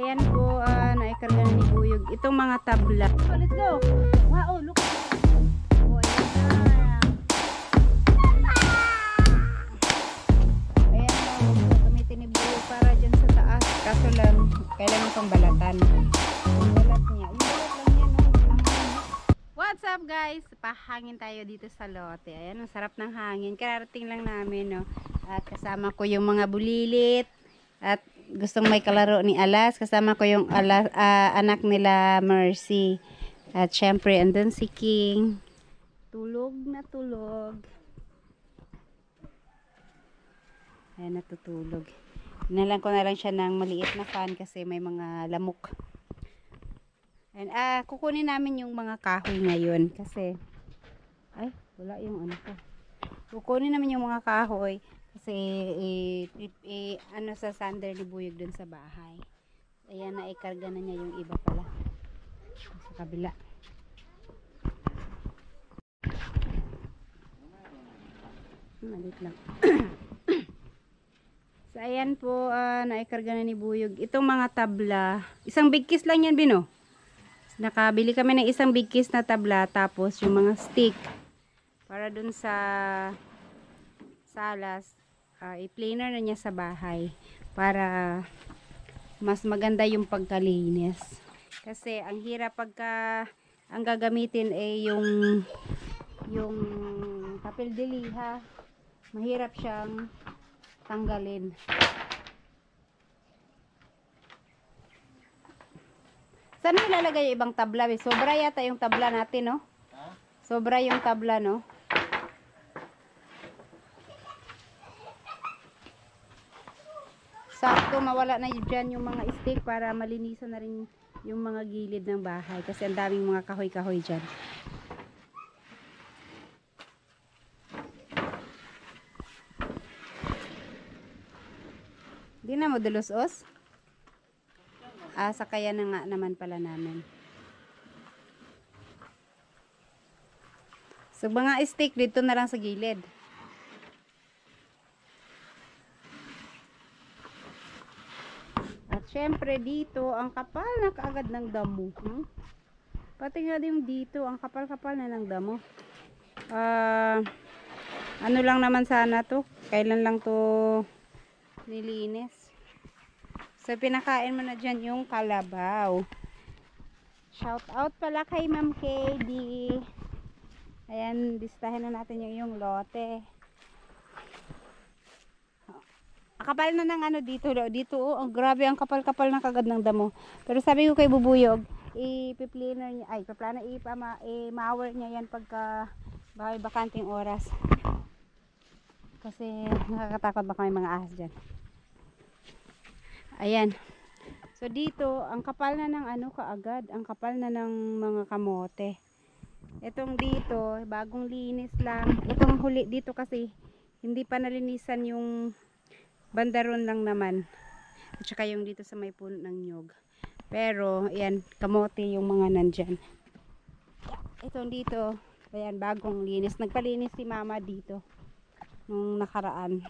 Ayan po, naikarga na ni Buyog itong mga tabla. Oh, let's go! Wow, look! Oh, ayan na. Ayan o, gamitin ni Buyog para dyan sa taas. Kaso lang, kailangan pang balatan. Yung balat niya. Yung balat lang yan, oh. What's up guys? Pahangin tayo dito sa lote. Ayan, ang sarap ng hangin. Kararating lang namin, no. At kasama ko yung mga bulilit. At gustong may kalaro ni Alas. Kasama ko yung anak nila Mercy. At syempre, andun si King. Tulog na tulog. Ayan, natutulog. Inalan ko na lang siya ng maliit na fan kasi may mga lamok. Ayan, kukunin namin yung mga kahoy ngayon kasi ay, wala yung ano ko. Kukunin namin yung mga kahoy kasi ano sa sander ni Buyog dun sa bahay. Ayan, naikarga na niya yung iba pala sa kabila. Malit lang. So ayan po, naikarga na ni Buyog itong mga tabla. Isang big kiss lang yan, Bino. Nakabili kami ng isang big kiss na tabla, tapos yung mga stick para dun sa salas, i-planer na niya sa bahay para mas maganda yung pagkalinis. Kasi ang hirap pagka ang gagamitin ay yung papel de liha, mahirap siyang tanggalin. Saan mo ilalagay yung ibang tabla? Sobra yata yung tabla natin, no? Sobra yung tabla, no? Sakto, mawala na dyan yung mga stick para malinisan na rin yung mga gilid ng bahay. Kasi ang daming mga kahoy-kahoy dyan. Di na mo dulos-os? Sakayan na nga naman pala namin. So, mga stick dito na lang sa gilid. At syempre dito, ang kapal na kaagad ng damo. Pati nga din dito, ang kapal-kapal na ng damo. Ano lang naman sana to? Kailan lang to nilinis? So, pinakain mo na dyan yung kalabaw. Shout out pala kay Ma'am KD. Ayan, listahin na natin yung lote. Kapal na ng ano dito. Dito, oh, grabe ang kapal-kapal na kagad ng damo. Pero sabi ko kay Bubuyog, i-planer niya, i-mower niya yan pagka bakanting oras. Kasi nakakatakot baka may mga ahas dyan. Ayan. So dito, ang kapal na ng ano kaagad, ang kapal na ng mga kamote. Itong dito, bagong linis lang. Itong huli dito kasi hindi pa nalinisan yung bandaron lang naman. At saka yung dito sa may puno ng nyog. Pero ayan, kamote yung mga nandyan. Itong dito, ayan, bagong linis. Nagpalinis si Mama dito nung nakaraan.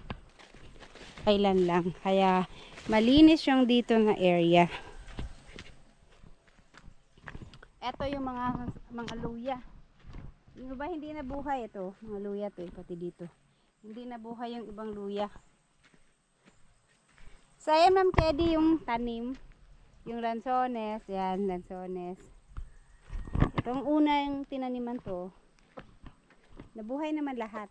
Kailan lang. Kaya malinis yung dito na area. Ito yung mga luya. Yung ba hindi na buhay ito? Mga luya to, pati dito. Hindi na buhay yung ibang luya. So ayan Ma'am Kedi yung tanim. Yung lansones. Yan, lansones. Itong una yung tinaniman to. Nabuhay naman lahat.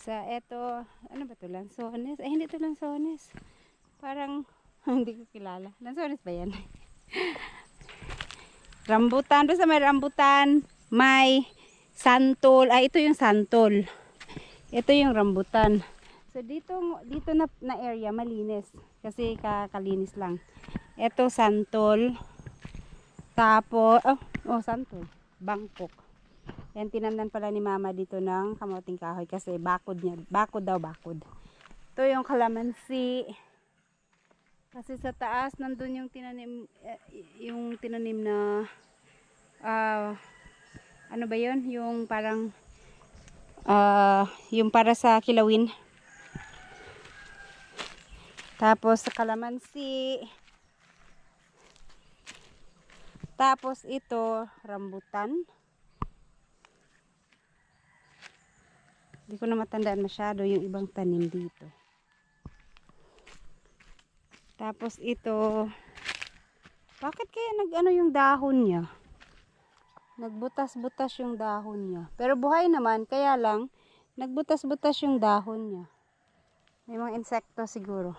Sa eto, ano ba to? Lansones? Ay, hindi to lansones. Parang, hindi ko kilala. Lansones ba yan? Rambutan. Doon sa may rambutan, may santol. Ay, ito yung santol. Ito yung rambutan. So, dito na area, malinis. Kasi kakalinis lang. Ito, santol. Tapos, santol. Bangkok. Yan, tinamnan pala ni Mama dito ng kamoting kahoy kasi bakod niya. Bakod daw, bakod. Ito yung kalamansi. Kasi sa taas, nandun yung tinanim na, ano ba yun? Yung parang, yung para sa kilawin. Tapos sa kalamansi. Tapos ito, rambutan. Hindi ko na matandaan masyado yung ibang tanim dito. Tapos ito, bakit kaya nag-ano yung dahon niya? Nagbutas-butas yung dahon niya. Pero buhay naman, kaya lang, nagbutas-butas yung dahon niya. May mga insekto siguro.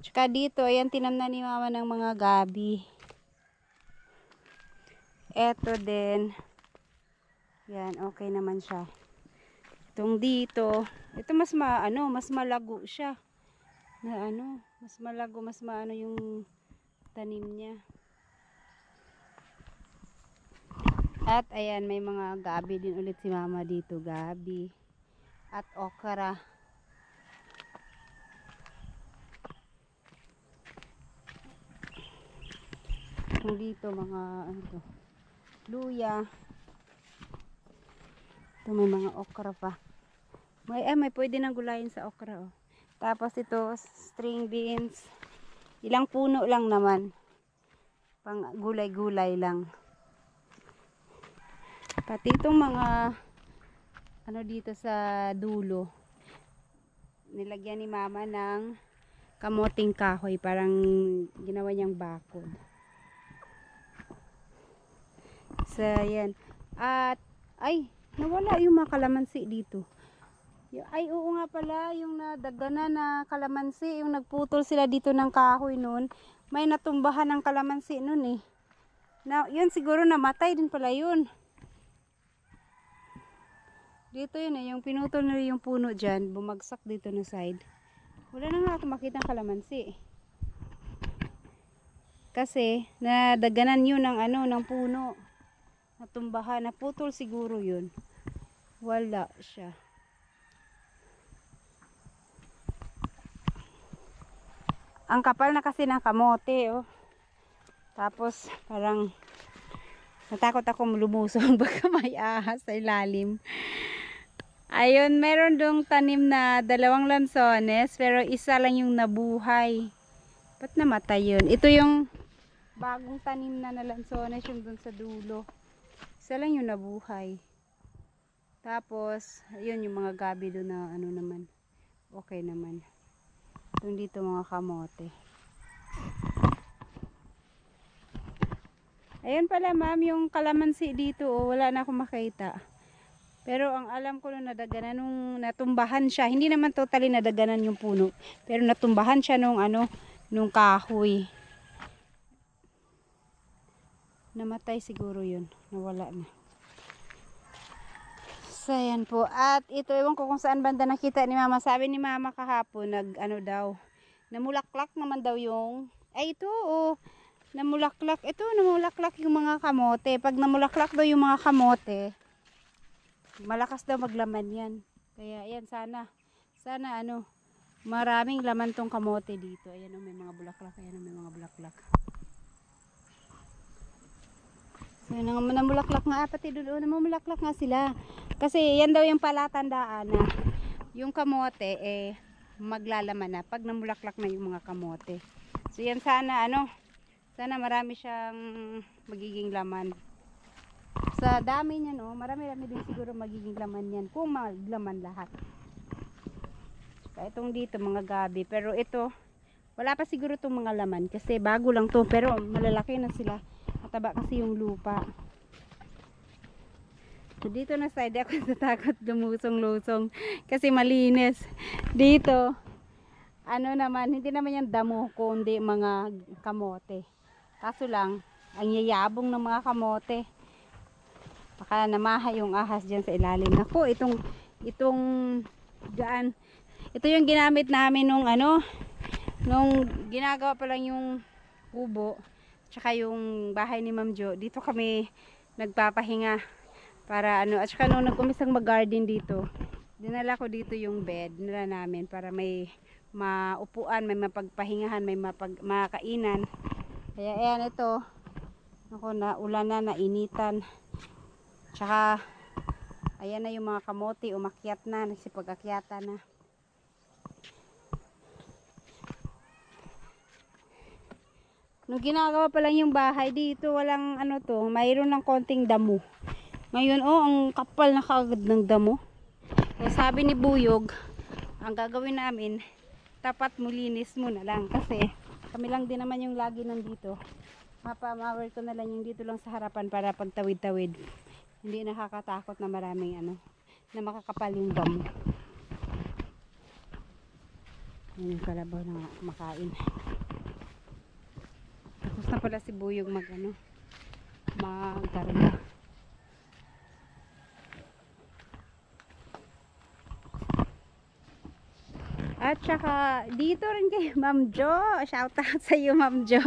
Tsaka dito, ayan, tinamnan ni mama ng mga gabi. Eto din. Yan, okay naman siya. Itong dito, ito mas mas malago siya. Na mas malago, mas maano yung tanim niya. At ayan, may mga gabi din ulit si mama dito, gabi. At okra. Itong dito, mga luya. Ito may mga okra pa. May pwede nang gulayin sa okra, oh. Tapos ito, string beans. Ilang puno lang naman. Pang gulay-gulay lang. Pati itong mga dito sa dulo. Nilagyan ni mama ng kamoting kahoy. Parang ginawa niyang bakod. So, yan. At, nawala yung mga kalamansi dito. Ay, oo nga pala, yung nadagana na kalamansi, yung nagputol sila dito ng kahoy nun, may natumbahan ng kalamansi nun eh. Yun siguro namatay din pala yun. Dito yun eh, yung pinutol na yung puno dyan, bumagsak dito na side. Wala na nga ako makita ng kalamansi. Kasi, nadaganan yun ng puno. Natumbahan, naputol siguro yun. Wala siya. Ang kapal na kasi ng kamote, oh. Tapos, parang natakot ako lumusong baka may ahas sa ilalim. Ayun, meron dong tanim na 2 lansones, pero isa lang yung nabuhay. Ba't namatay yun? Ito yung bagong tanim na lansones, yung dun sa dulo. Isa lang yung nabuhay. Tapos, ayun yung mga gabi doon na naman. Okay naman. Itong dito mga kamote. Ayun pala ma'am, yung kalamansi dito, oh, wala na akong makita. Pero ang alam ko nung nadaganan, nung natumbahan siya, hindi naman totally nadaganan yung puno. Pero natumbahan siya nung nung kahoy. Namatay siguro yun. Nawala na. So, ayan po. At ito, ewan ko kung saan banda nakita ni mama. Sabi ni mama kahapon, daw, namulaklak naman daw yung, ito, oh, namulaklak. Ito, namulaklak yung mga kamote. Pag namulaklak daw yung mga kamote, malakas daw maglaman yan. Kaya, ayan, sana, maraming laman tong kamote dito. Ayan, oh, may mga bulaklak. Ayan, oh, may mga bulaklak. So, namulaklak nga, pati doon, namulaklak nga sila. Kasi yan daw yung palatandaan na yung kamote maglalaman na pag namulaklak na yung mga kamote. So yan sana sana marami siyang magiging laman. Sa dami niyan, marami-rami din siguro magiging laman yan kung maglaman lahat. Kaya itong dito mga gabi, pero ito wala pa siguro itong mga laman kasi bago lang to, pero malalaki na sila. Mataba kasi yung lupa. So, dito na side ako natakot lumusong-lusong kasi malinis. Dito, naman, hindi naman yung damo kundi mga kamote. Kaso lang, ang yayabong ng mga kamote. Baka namaha yung ahas dyan sa ilalim. Naku, itong dyan. Ito yung ginamit namin nung nung ginagawa pa lang yung kubo. Tsaka yung bahay ni Ma'am Jo, dito kami nagpapahinga para at saka nung nag-umisang mag-garden dito, dinala ko dito yung bed nila namin para may maupuan, may mapagpahingahan, may makainan. Kaya ayan ito, ulan na, nainitan. Tsaka ayan na yung mga kamote, umakyat na, nagsipag-akyata na. Nung ginagawa pa lang yung bahay dito, walang ano to, mayroon lang konting damo. Ngayon, oh, ang kapal na kaagad ng damo. So, sabi ni Buyog, ang gagawin namin, tapat mulinis mo na lang. Kasi, kami lang din naman yung lagi nandito. Mapamawer ko na lang yung dito lang sa harapan para pagtawid-tawid. Hindi nakakatakot na maraming ano, na makakapal yung damo. Yan yung kalabaw na makain. Tapos na pala si Buyog magkarga. At saka dito rin kay Ma'am Jo. Shout out sa iyo, Ma'am Jo.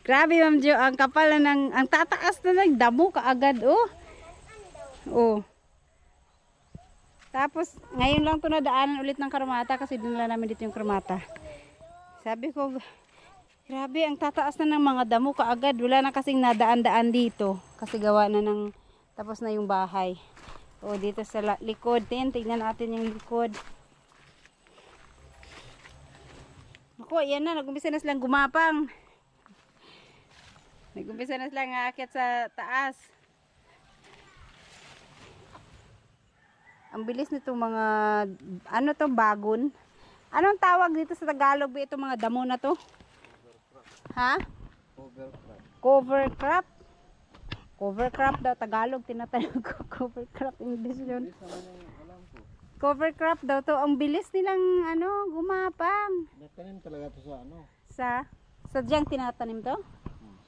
Grabe, Ma'am Jo, ang kapal na ang tataas na nagdamo kaagad, oh. Oh. Tapos ngayon lang to nadaanan ulit ng Karamata kasi dinala namin dito yung Karamata. Sabi ko, grabe, ang tataas na ng mga damo kaagad. Wala na kasing nadaan-daan dito kasi gawa na ng tapos na yung bahay. Oh, dito sa likod din, tingnan natin yung likod. Ako, yan na, nag-umpisa na silang gumapang. Nag-umpisa na silang aakyat sa taas. Ang bilis nitong mga, ano to, bagon. Anong tawag dito sa Tagalog ba itong mga damo na to? Ha? Cover crop. Cover crop. Cover crop daw, Tagalog, tinatanong ko. Cover crop, English yun. Cover crop daw to. Ang bilis nilang ano, gumapang. Natanim talaga to sa ano? Sadyang tinatanim to?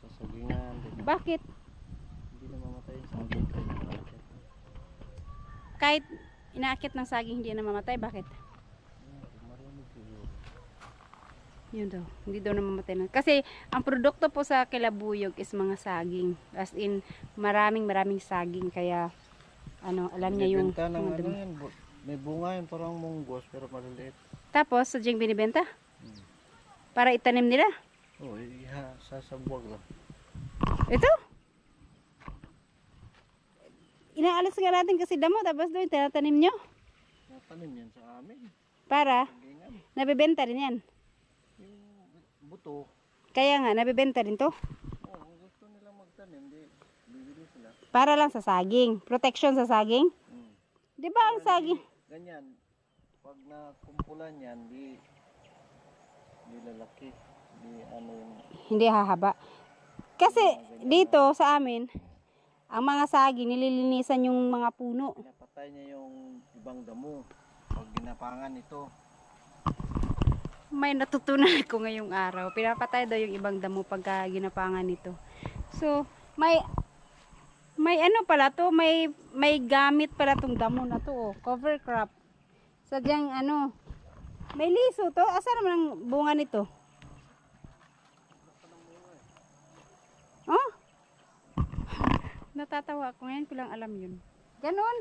Sa sagingan. Bakit? Hindi na mamatay yung saging. Kahit inaakit ng saging hindi na mamatay, bakit? Marunong siguro. Yun daw, hindi daw namamatay na. Kasi ang produkto po sa Kilabuyog is mga saging. As in, maraming saging. Kaya, ano, alam niya yung Binibenta ng mga ano damo. yan, may bunga yun, parang munggos pero maliliit. Tapos, sadyang binibenta? Hmm. Para itanim nila? Oo, sasabwag lang. Ito? Inaalis nga natin kasi damo, tapos doon tinatanim nyo. Natanim yan sa amin. Para, Sagingan. nabibenta rin yan. Yung buto, Kaya nga, nabibenta rin to. kung gusto nila magtanim, bibili sila. Para lang sa saging. Protection sa saging. Di ba ang saging? Ganyan, pag nakumpulan yan, di lalaki. Di ano yung Hindi hahaba. Kasi dito sa amin, ang mga saging, nililinisan yung mga puno. pinapatay niya yung ibang damo. Pag ginapangan ito, May natutunan ko ngayong araw. Pinapatay daw yung ibang damo pagka ginapangan nito. So, may ano pala to, may gamit pala tong damo na to, oh, cover crop. Sadyang ano, may liso to. Asa naman ang bunga nito? Oh? Natatawa ako ngayon, ko lang alam yun. Ganon.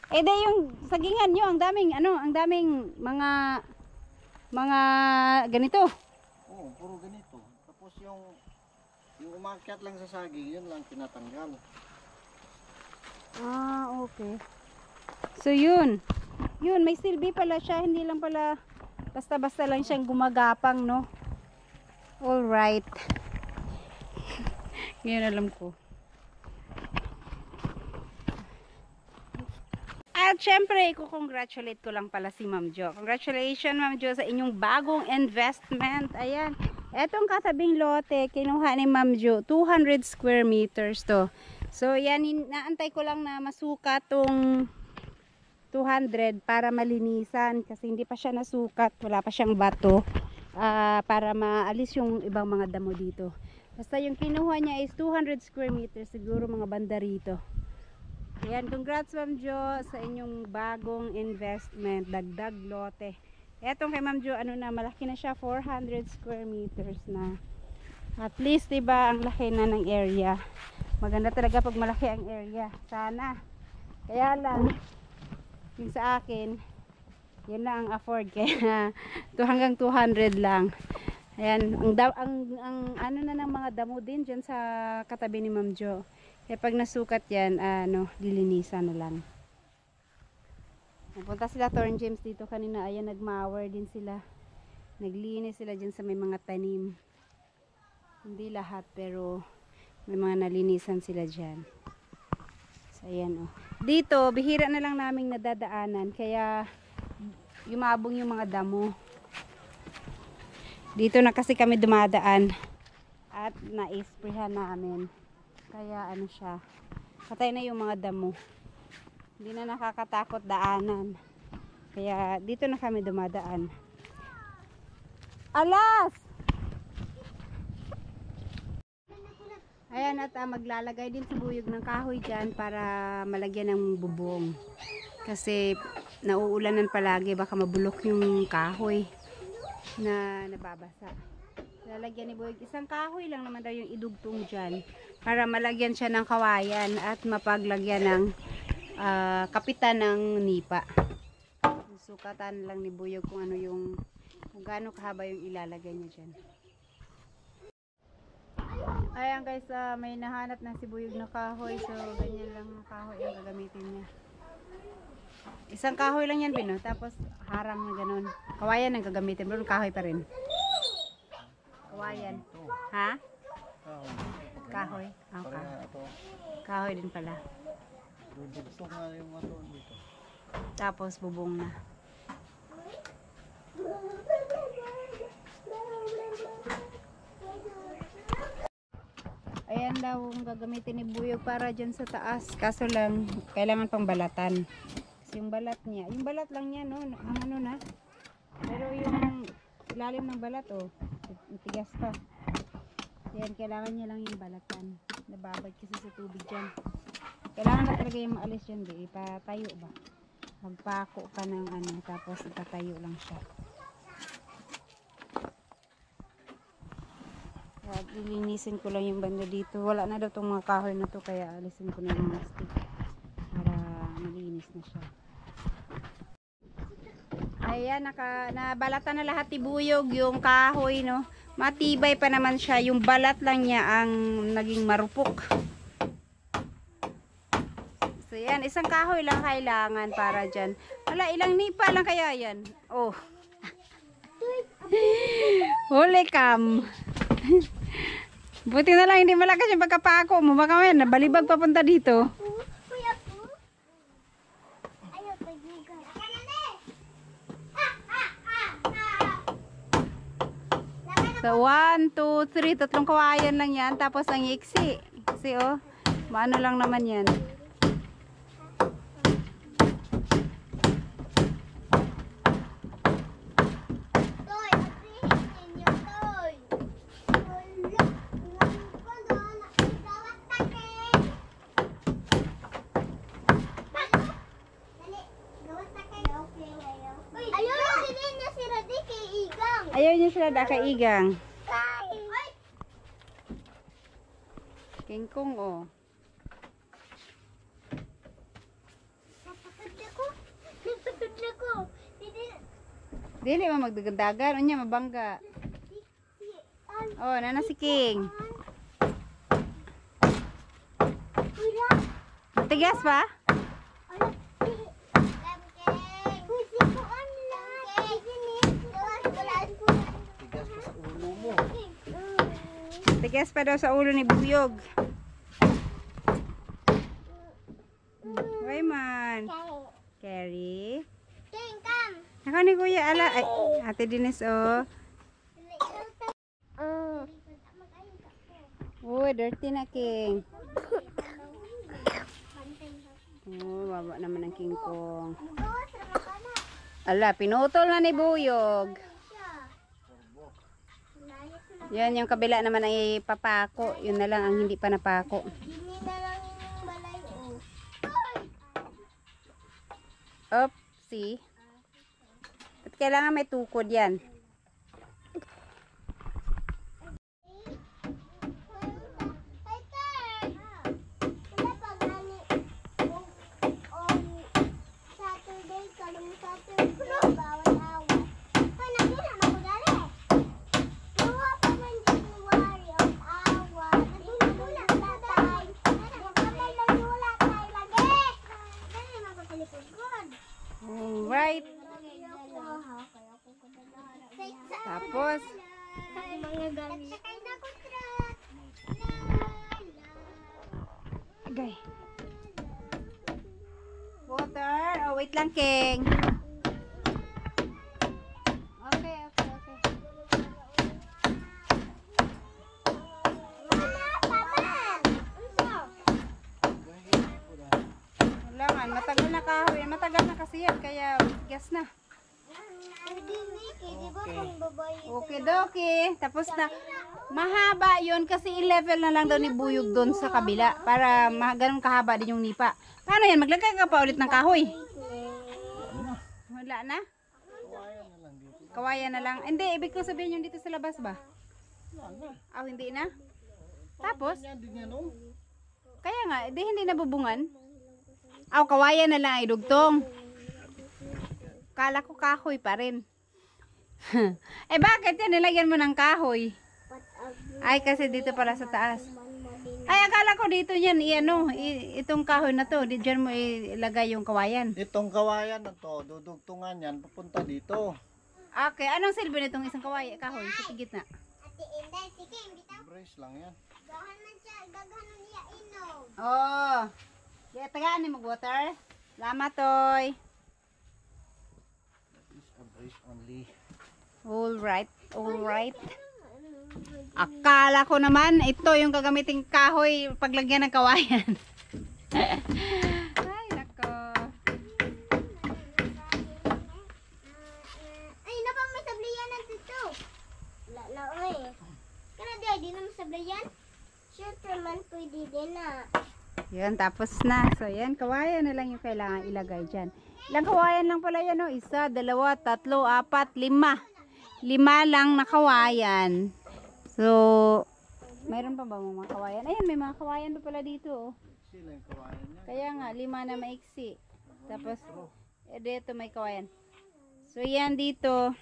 Eh de yung sagingan nyo, ang daming mga ganito. oo, puro ganito. Tapos yung umakyat lang sa saging, yun lang tinatanggal. Ah, okay. So yun. Yun, may silbi pala siya, hindi lang pala basta-basta lang siyang gumagapang, no? All right. Ngayon alam ko. At syempre, i-congratulate ko lang pala si Ma'am Jo. Congratulations, Ma'am Jo, sa inyong bagong investment. Ayan. Etong katabing lote, kinuha ni Ma'am Jo, 200 square meters to. So, yan, naantay ko lang na masukat tong 200 para malinisan. Kasi hindi pa siya nasukat, wala pa siyang bato. Para maalis yung ibang mga damo dito. Basta yung kinuha niya is 200 square meters, siguro mga banda rito. Ayan, congrats Ma'am Jo sa inyong bagong investment, dagdag lote. Etong kay Ma'am Jo, ano na, malaki na siya, 400 square meters na. At least, diba, ang laki na ng area. Maganda talaga pag malaki ang area. Sana. Kaya lang, yung sa akin, yun lang ang afford. Kaya, hanggang 200 lang. Ayan, ang ano na ng mga damo din dyan sa katabi ni Ma'am Jo. Kaya pag nasukat yan, lilinisan na lang. Napunta sila Thorn James dito kanina. Ayan, nagmower din sila. Naglinis sila dyan sa may mga tanim. Hindi lahat pero may mga nalinisan sila dyan. So ayan oh. Dito, bihira na lang naming nadadaanan kaya yumabong yung mga damo. Dito na kasi kami dumadaan at na-sprayhan namin. Kaya ano siya, patay na yung mga damo. Hindi na nakakatakot daanan. Kaya dito na kami dumadaan. Alas! Ayan at maglalagay din si Buyog ng kahoy dyan para malagyan ng bubong. Kasi nauulanan palagi, baka mabulok yung kahoy na nababasa. Lalagyan ni Buyog, isang kahoy lang naman daw yung idugtong dyan para malagyan siya ng kawayan at mapaglagyan ng kapitan ng nipa. Sukatan lang ni Buyog kung ano yung, kung gaano kahaba yung ilalagay niya dyan. Ayan guys, may nahanap na si Buyog na kahoy. So ganyan lang ang kahoy ang gagamitin niya. Isang kahoy lang yan, Pino. Tapos harang na ganun. Kawayan ang gagamitin. Pero kahoy pa rin. Kawayan. Ha? Kahoy. Okay. Kahoy din pala. Dudugtong nga yung mato dito. Tapos bubong na. Ayan daw ang gagamitin ni Buyog para dyan sa taas. Kaso lang, kailangan pang balatan. Kasi yung balat niya, yung balat lang niya, no? Ang ano na. Pero yung ilalim ng balat, oh, tigas pa. Ayan, kailangan niya lang yung balatan. Nababad kasi sa tubig dyan. Kailangan na talaga yung maalis dyan, di. Ipatayo ba? Magpako ka ng ano, tapos ipatayo lang siya. Kaya lilinisin ko lang yung banda dito. Wala na daw itong mga kahoy na to, kaya alisin ko na yung mga stick para malinis na siya. Ayan, nabalatan na lahat ni Buyog yung kahoy, no? Matibay pa naman siya. Yung balat lang niya ang naging marupok. So yan, isang kahoy lang kailangan para dyan. Wala, ilang nipa lang kaya yan. Oh. Holy cam. Buti na lang hindi malakas yung pagkapako mo. Baka may nabalibag papunta dito. So 1, 2, 3, tatlong kawayan lang yan. Tapos ang iksi. Kasi oh, maano lang naman yan. Ayaw niya sila dakaigang. Kingkong oh. Dili man magdagandagan, unya mabangga. Oh, nana si King. Matigas pa? Tigas pa daw sa ulo ni Buyog. Why man? Carry. Ako ni Kuya Ala. Ay, Ate Dines oh. Oh, dirty na King. Oh, baba naman ang King Kong. Ala, pinutol na ni Buyog. Yan, yung kabila naman ay papako. Yun na lang ang hindi pa napako. Oopsie. At kailangan may tukod yan. Alright. Tapos, Mga gamit. agay. Water. Oh, wait lang, King. Okay. Kailangan, matagal na kahoy. Matagal na kasi yan, kaya gas na. Okay, doki. Tapos na, mahaba yun kasi i-level na lang daw ni Buyog doon sa kabila para ganun kahaba din yung nipa. Paano yan? Maglagay ka pa ulit ng kahoy? Wala na? Kawayan na lang dito. Kawayan na lang. Hindi, ibig ko sabihin yung dito sa labas ba? Hindi na? Tapos? Yan din yan, oh. Kaya nga, hindi nabubungan. Kawayan na lang ay dugtong. Kala ko kahoy pa rin. Bakit yan? Nilagyan mo ng kahoy. Ay, kasi dito pala sa taas. Ay, akala ko dito yan, itong kahoy na to, diyan mo ilagay yung kawayan. Itong kawayan na to, dudugtungan yan, papunta dito. Okay, anong silbi nitong isang kahoy sa gitna? Brace lang yan. Oh. Kaya tagaan ni mag-water. Lama, toy. Is a brace only. Alright. Akala ko naman, ito yung gagamiting kahoy paglagyan ng kawayan. Ay, nako. Ay, napang may sablayan dito. Wala na, oy. Kana di na masablayan? Sure man pwede din na. Yan, tapos na. So, yan, kawayan na lang yung kailangan ilagay dyan. Ilang kawayan lang pala yan, 1, 2, 3, 4, 5. 5 lang na kawayan. So, mayroon pa ba mga kawayan? Ayan, may mga kawayan pa pala dito, oh. Sila yung kawayan niya. Kaya nga, 5 na maiksi. Tapos, dito may kawayan. So, yan dito.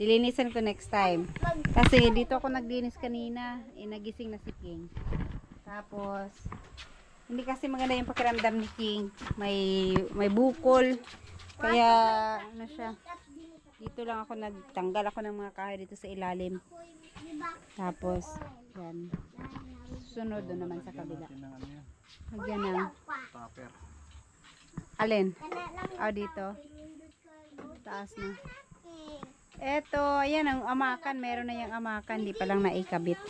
Dilinisan ko next time. Kasi dito ako naglinis kanina. Nagising na si King. Tapos, hindi kasi maganda yung pakiramdam ni King. May bukol. Kaya, ano siya. Dito lang ako nagtanggal ako ng mga kahoy dito sa ilalim. Tapos, yan. Sunod doon naman sa kabila. Lagyan ng Tupper. alin? Dito. Taas na. Eto, ayan ang amakan. Meron na yung amakan. Di pa lang naikabit.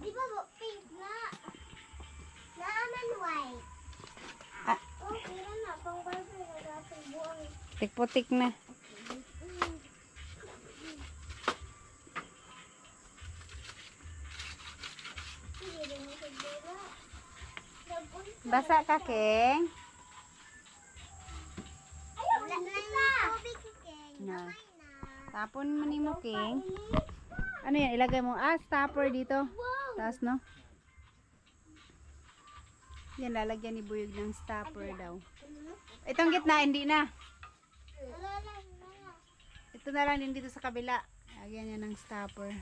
Di ba pink na? Naaman white. Okay na, pang barber na natin buong. Putik na. Basa ka, King? Wala na. Na. Tapon mo ni mo, King. Ano yan? Ilagay mo. Stopper dito. Taas, no? Yan, lalagyan ni Buyog ng stopper daw. Itong gitna, hindi na. Ito na lang din dito sa kabila. Lagyan niya ng stopper.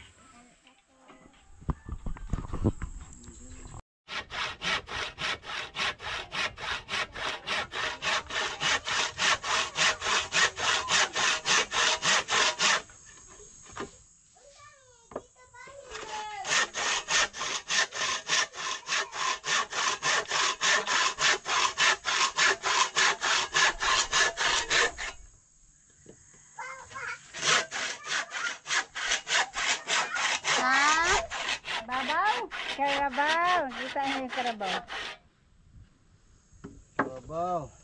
Karabaw. Kita niyo yung karabaw.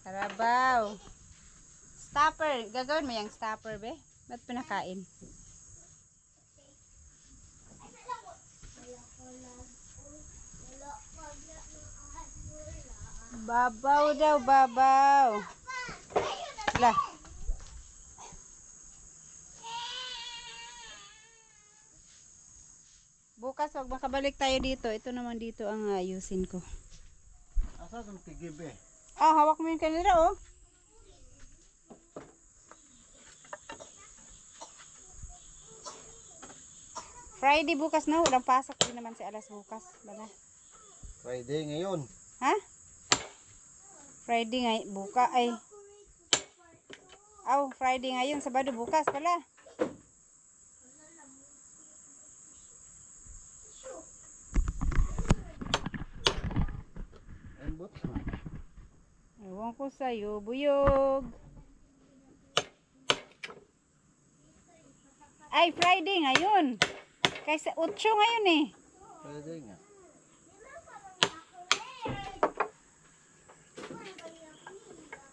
Karabaw. Stopper. Gagawin mo yung stopper, be? Ba't pinakain? Babaw daw, babaw. Lah. Bukas wag makabalik tayo dito. Ito naman dito ang ayusin ko. Asa itong tigib eh? Hawak mo yung kanila, oh. Friday bukas na. Walang pasok din naman si Alas bukas. Bala. Friday ngayon. Ha? Friday nga. Buka ay. Oh, Friday ngayon, Sabado bukas pala. Embot. Ewan ko sa'yo, buyog. Ay, Friday ngayon. Kaysa 8 ngayon eh. Pwede nga.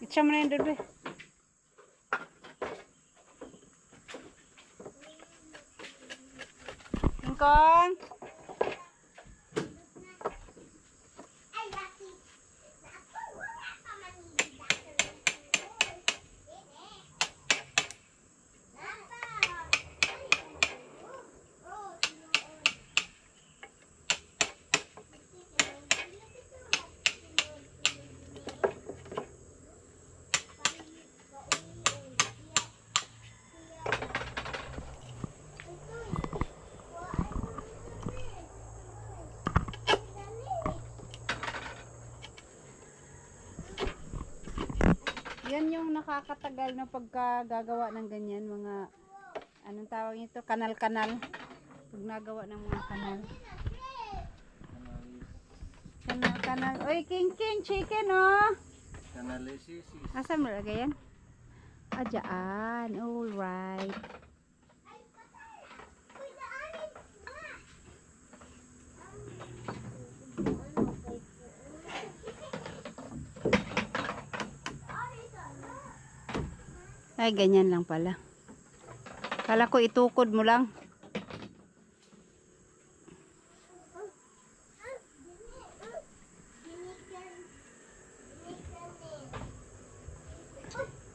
Itcha mo na yun doon, be. Kingkong. Yan yung nakakatagal na pagkagagawa ng ganyan, mga anong tawag nito, kanal-kanal. Pag nagawa ng mga kanal. Kanal-kanal. Oy, king chicken oh. Analysis. Asa mo lagay yan? Ah, dyan. Alright. Ay, ganyan lang pala. Kala ko itukod mo lang.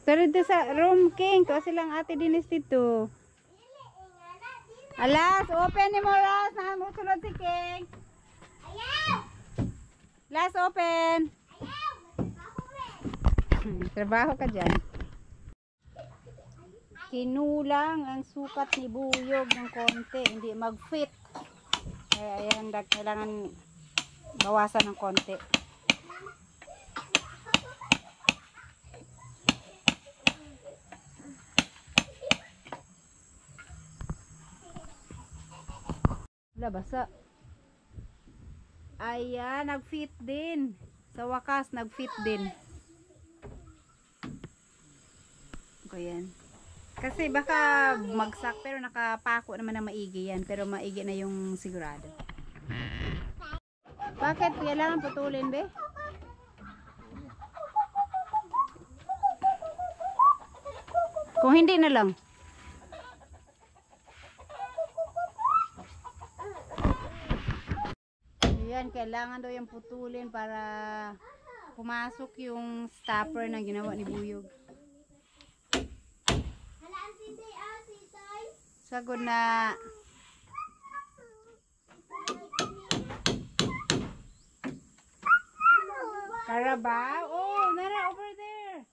Pero dito sa room, King. Kasi lang ate dinis dito. Alas, open ni mo, Ras. Nakamusunod si King. Last open. Trabaho ka dyan. Kinulang ang sukat ni Buyog ng konti, hindi mag-fit. Kaya ayan, kailangan bawasan ng konti. Wala, basa. Ayan, nag-fit din. Sa wakas, nag-fit din. Ayan. Kasi baka magsak, pero nakapako naman na maigi yan. Pero maigi na yung sigurado. Bakit? Kailangan putulin, be? Kung hindi na lang. Ayan, kailangan daw yung putulin para pumasok yung stopper na ginawa ni Buyog. Sagod na. Carabao. Oh, Nara, over there.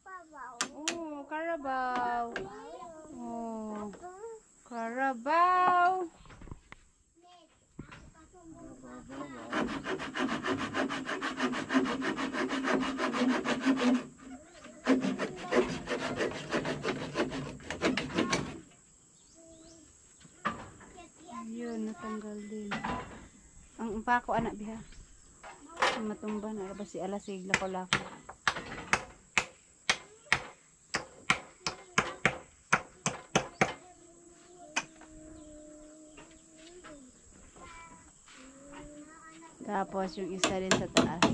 Oh, Carabao. Oh, Carabao. Yun, natanggal din. Ang pako anak biha. Matumba na ba si alasig lako-lako. Tapos yung isa rin sa taas.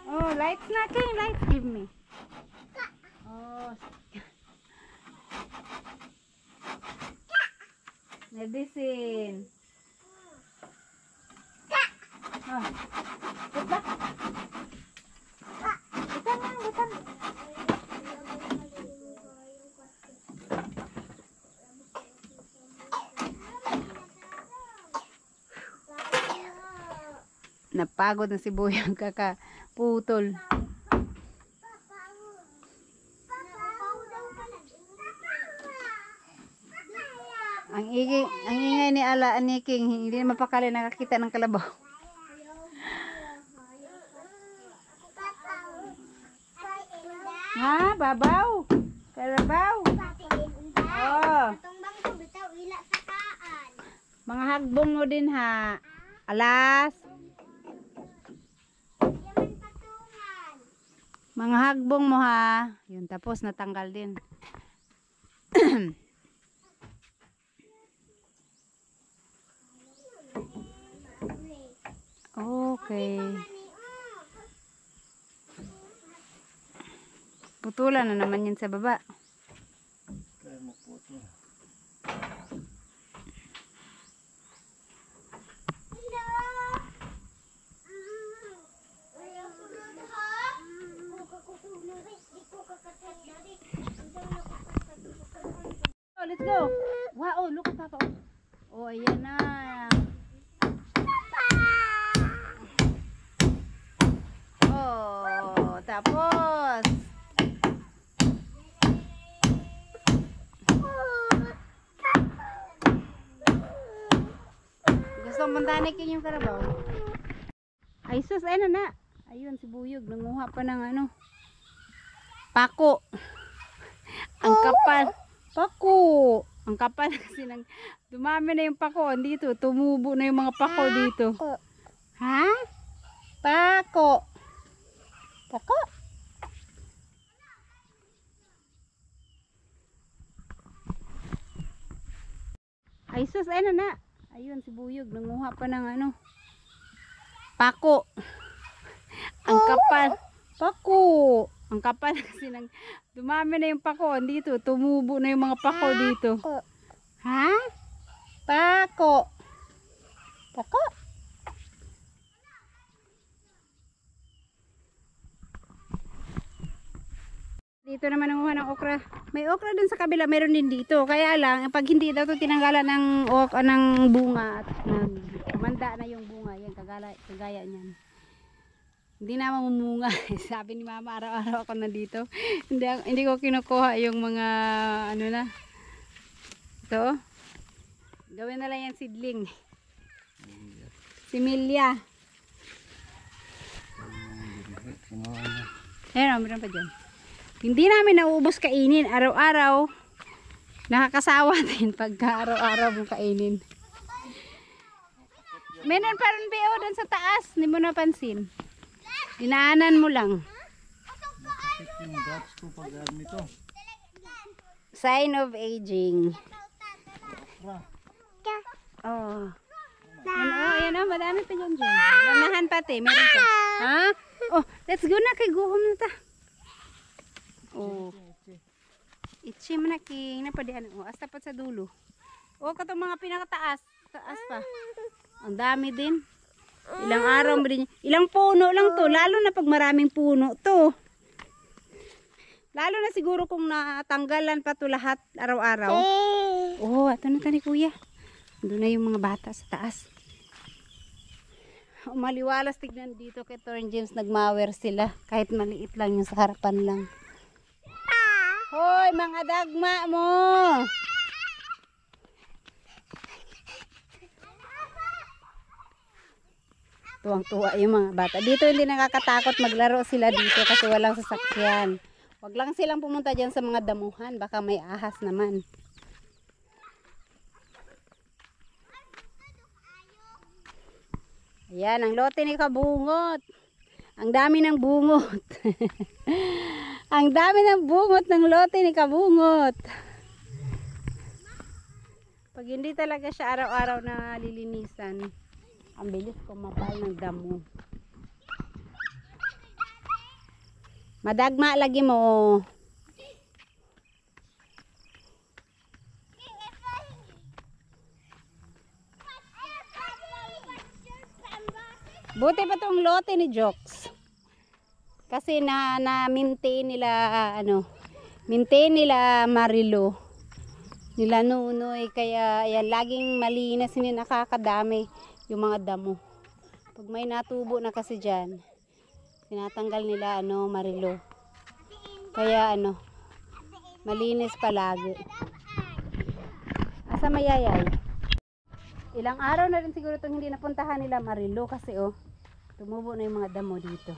Oh, lights na king, lights give me. Oh. Medicine. Oh. Buta. Buta na, buta. Napagod na si Buyog kakaputol. Ang ingay ni Ala ni King, hindi na mapakali nakakita ng kalabaw. Ha, babaw. Kalabaw. Oh. Tumbang ko bitaw ila sa kaan. Mga hagbong mo din ha. Alas. Yaman patungan. Mga hagbong mo ha. Yun, tapos natanggal din. Okay. Putulan na naman yun sa baba. Kaya magputol. Oh, let's go. Wow, look at Papa. Oh, ayan na. Oh, tapos. Gusto mong tanikin yung karabaw? Ay sus, ayun na. Ayun si Buyog, nanguha pa ng ano. Pako. Ang kapal. Pako. Ang kapal kasi dumami na yung pako dito. Tumubo na yung mga pako dito. Ha? Pako. Pako. Ay sus, ayun na. Ayun si Buyog, nanguha pa ng ano. Pako. Ang kapal. Pako. Ang kapal kasi dumami na yung pako dito. Tumubo na yung mga pako dito. Ha? Pako. Pako. Dito naman nanguha ng okra. May okra dun sa kabila, meron din dito. Kaya lang, pag hindi daw ito tinanggalan ng bunga at tumanda na yung bunga, yan kagaya niyan. Hindi na mamumunga. Sabi ni Mama, araw-araw ako nandito. Hindi ko kinukuha yung mga ano na. Ito. Gawin na lang yan seedling. Similya. Ayan, meron pa dyan. Hindi namin nauubos kainin. Araw-araw. Nakakasawa din pagka araw-araw mong kainin. Meron pa rin BO doon sa taas. Hindi mo napansin. Dinaanan mo lang. Yung guts ko pag nito. Sign of aging. Okra. Oh. Ayan o, madami pa dyan dyan. Lanahan pati, meron pa. Ha? Oh, let's go na kay guhom na ta. Oh. Itchy man na king. Napadihan. Oh, hasta pa sa dulo. Oh, katong mga pinakataas. Taas pa. Ang dami din. Ilang araw mo din. Ilang puno lang to. Lalo na pag maraming puno to. Lalo na siguro kung natanggalan pa to lahat araw-araw. Oh, ito na tani kuya. Doon na yung mga bata sa taas. Maliwalas tignan dito kay Torn James. Nagmawer sila. Kahit maliit lang yung sa harapan lang. Hoy, mga dagma mo! Tuwang-tuwa yung mga bata. Dito hindi nakakatakot maglaro sila dito kasi walang sasakyan. Wag lang silang pumunta dyan sa mga damuhan. Baka may ahas naman. Ayan, ang lote ni Kabungot. Ang dami ng bungot. Ang dami ng bungot ng lote ni Kabungot. Pag hindi talaga siya araw-araw na lilinisan, ang bilis kumapal ng damo. Madagma lagi mo. Buti pa tong lote ni Jokes. Kasi na-maintain nila maintain nila Marilo. Nila Nunoy, kaya ayan, laging malinis, hindi nakakadami yung mga damo. Pag may natubo na kasi dyan, tinatanggal nila marilo. Kaya malinis palagi. Asa mayayay? Ilang araw na rin siguro itong hindi napuntahan nila marilo kasi tumubo na yung mga damo dito.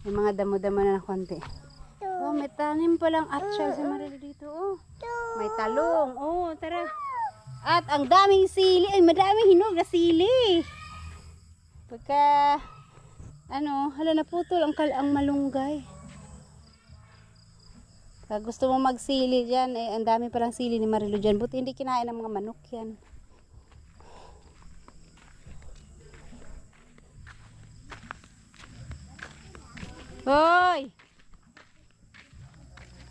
Yung mga damo-damo na konti. Oh, may tanim palang atsyal si marilo dito. May talong. Tara. At ang daming sili. Ay, madaming hinog na sili. Pagka hala naputol ang malunggay. Pag gusto mo magsili dyan, ang dami palang sili ni Marilo dyan. Buti hindi kinain ng mga manok yan. Hoy!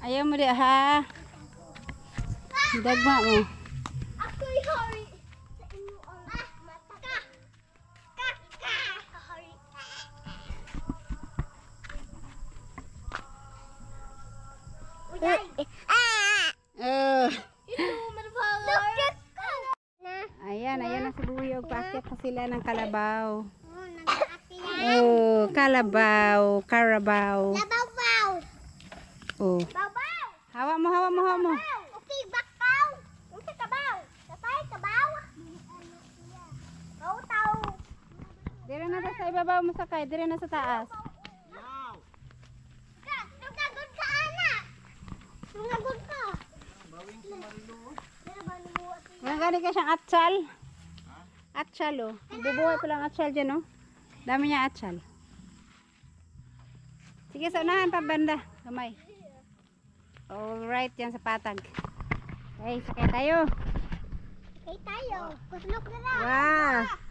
Ayaw mo di ha? Dagma mo. Ako'y hari sa inyo ang mata ka. Hari. Ito, marabawar. Ayan na si Buyog. Paakyat pa sila ng kalabaw. Nag-aati yan. Kalabaw. Carabao. Labaw-baw. Baw-baw. Hawa mo. Okay, bakaw. Unsa kabaw? Kapay kabaw. Taw. Dire na sa ibabaw mo sakay. Dire na sa taas. Tugagod ka anak. Tugagod ka. Bawing si Marilo. Walang gani ka siyang atsal. Atsal Bubuhay pa lang atsal dyan Dami niya atsal. Sige, sa unahan pa banda. Kamay. Alright, yan sa patag. Okay, sakay tayo. Okay tayo. Kuslok na lang. Wow.